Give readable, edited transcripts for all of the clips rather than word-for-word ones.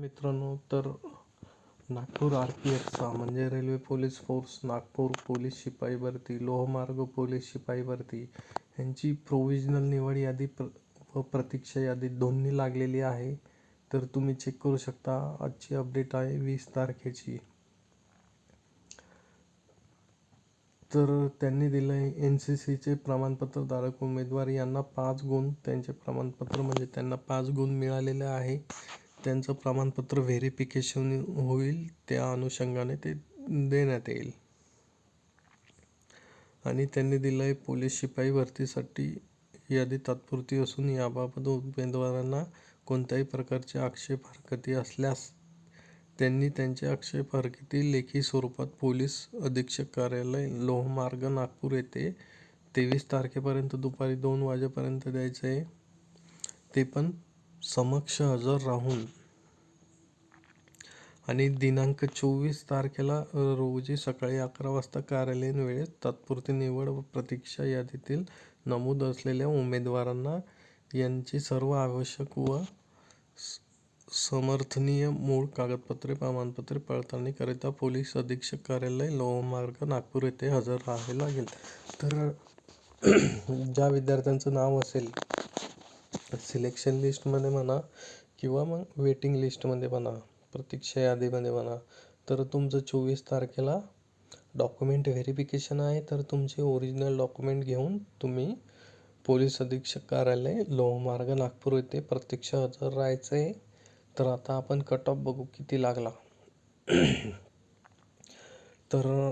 मित्रांनो, तर नागपूर RPFचा म्हणजे railway police force, Nagpur police शिपाई भरती, लोहमार्ग पोलीस शिपाई भरती यांची प्रोव्हिजनल निवड यादी व प्रतीक्षा यादी दोन्ही लागलेली आहे. तर तुम्ही चेक करू शकता. आजची अपडेट आहे 20 तारखेची. तर त्यांनी दिलं आहे NCCचे प्रमाणपत्रधारक उमेदवार यांना 5 गुण, त्यांचे प्रमाणपत्र म्हणजे त्यांना 5 गुण मिळालेले आहे. त्यांचं प्रमाणपत्र व्हेरिफिकेशन होईल, त्या अनुषंगाने ते देण्यात येईल. आणि त्यांनी दिलं आहे पोलीस शिपाई भरतीसाठी यादी तात्पुरती असून याबाबत उमेदवारांना कोणत्याही प्रकारचे आक्षेप हरकती असल्यास त्यांनी त्यांचे आक्षेप हरकती लेखी स्वरूपात पोलीस अधीक्षक कार्यालय, लोहमार्ग, नागपूर येथे 23 तारखेपर्यंत दुपारी 2 वाजेपर्यंत द्यायचं आहे. ते पण समक्ष हजर राहून. आणि दिनांक 24 तारखेला रोजी सकाळी 11 वाजता कार्यालयीन वेळेत तात्पुरती निवड व प्रतीक्षा यादीतील नमूद असलेल्या उमेदवारांना यांची सर्व आवश्यक व समर्थनीय मूळ कागदपत्रे, प्रमाणपत्रे पडताळणीकरिता पोलीस अधीक्षक कार्यालय, लोहमार्ग, नागपूर येथे हजर राहावे लागेल. तर ज्या विद्यार्थ्यांचं नाव असेल सिलेक्शन लिस्टमध्ये म्हणा किंवा मग वेटिंग लिस्टमध्ये म्हणा, प्रतीक्षा यादीमध्ये म्हणा, तर तुमचं 24 तारखेला डॉक्युमेंट व्हेरिफिकेशन आहे. तर तुमचे ओरिजिनल डॉक्युमेंट घेऊन तुम्ही पोलीस अधीक्षक कार्यालय, लोहमार्ग, नागपूर येथे प्रत्यक्ष हजर राहायचं आहे. तर आता आपण कट ऑफ बघू किती लागला. तर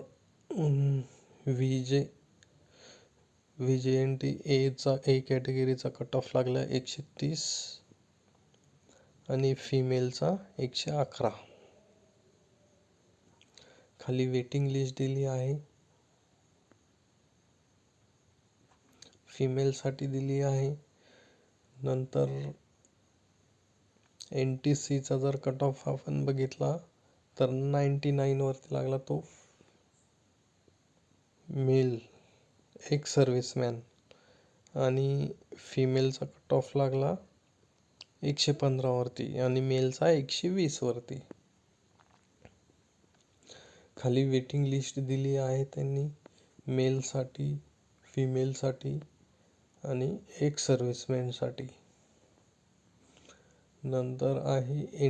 VJNT एचा A कॅटेगरीचा कट ऑफ लागला 130 आणि फिमेलचा 111. खाली वेटिंग लिस्ट दिली आहे. फिमेलसाठी दिली आहे. नंतर NTCचा जर कट ऑफ आपण बघितला तर 99 वरती लागला, तो मेल एक्स सर्व्हिसमॅन. आणि फिमेलचा कट ऑफ लागला 115 वरती आणि मेलचा 120 वरती. खाली वेटिंग लिस्ट दिली आहे त्यांनी मेलसाठी, फिमेलसाठी आणि एक्स सर्व्हिसमॅनसाठी. नंतर आहे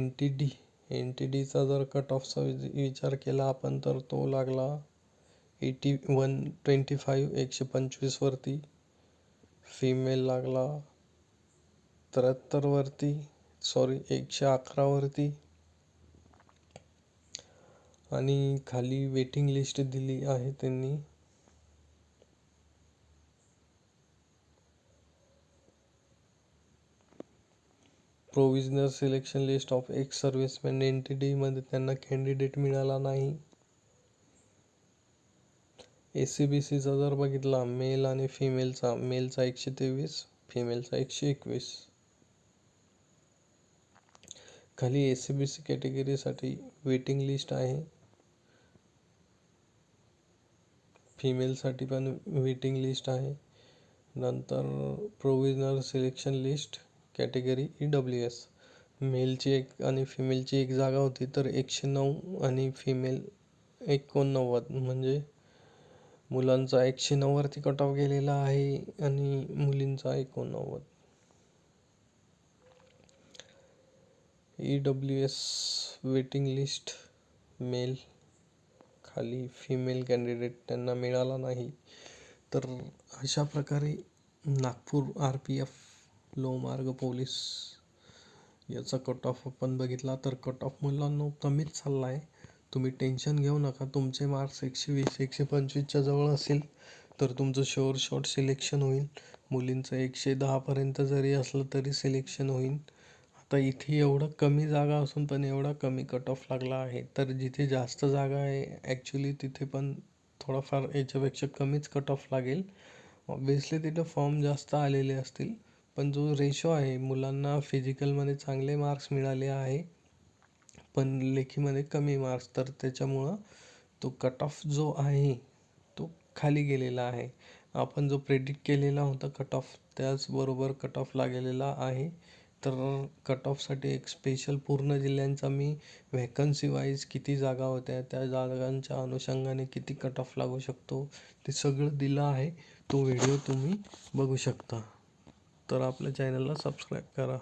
NTDचा जर कट ऑफचा विचार केला आपण तर तो लागला 125 वरती. फिमेल लागला 73 वरती, 111 वरती. आणि खाली वेटिंग लिस्ट दिली आहे त्यांनी provisional selection list of ex serviceman. NTD मध्ये त्यांना कॅन्डिडेट मिळाला नाही. ACBCचा जर बघितला मेल आणि फिमेलचा, मेलचा 123, फिमेलचा 121. खाली ACBC कॅटेगरीसाठी वेटिंग लिस्ट आहे. फिमेलसाठी पण वेटिंग लिस्ट आहे. नंतर provisional selection list category EWS. मेलची एक आणि फिमेलची एक जागा होती, तर 109 आणि फिमेल 89, म्हणजे मुलांचा 109 वरती कट ऑफ गेलेला आहे आणि मुलींचा 89. EWS waiting list male. खाली फिमेल कॅन्डिडेट त्यांना मिळाला नाही. तर अशा प्रकारे नागपूर RPF लोहमार्ग पोलीस याचा कट ऑफ आपण बघितला. तर कट ऑफ मुलांना कमीच चालला आहे. तुम्ही टेन्शन घेऊ नका. तुमचे मार्क्स 120, 125च्या जवळ असेल तर तुमचं शॉर्ट सिलेक्शन होईल. मुलींचं 110 पर्यंत जरी असलं तरी सिलेक्शन होईल. आता इथे एवढं कमी जागा असून पण एवढा कमी कट ऑफ लागला आहे. तर जिथे जास्त जागा आहे ॲक्च्युली तिथे पण थोडाफार याच्यापेक्षा कमीच कट ऑफ लागेल. ऑब्वियसली तिथं फॉर्म जास्त आलेले असतील, पण जो रेशो आहे मुलांना फिजिकलमध्ये चांगले मार्क्स मिळाले आहे पण लेखीमध्ये कमी मार्क्स, तर त्याच्यामुळं तो कट ऑफ जो आहे तो खाली गेलेला आहे. आपण जो प्रेडिक्ट केलेला होता कट ऑफ त्याचबरोबर कट ऑफ लागलेला आहे. तर कट ऑफसाठी एक स्पेशल पूर्ण जिल्ह्यांचा मी व्हॅकन्सी वाईज किती जागा होत्या, त्या जागांच्या अनुषंगाने किती कट ऑफ लागू शकतो, ते सगळं दिलं आहे. तो व्हिडिओ तुम्ही बघू शकता. तर आपल्या चॅनलला सबस्क्राईब करा.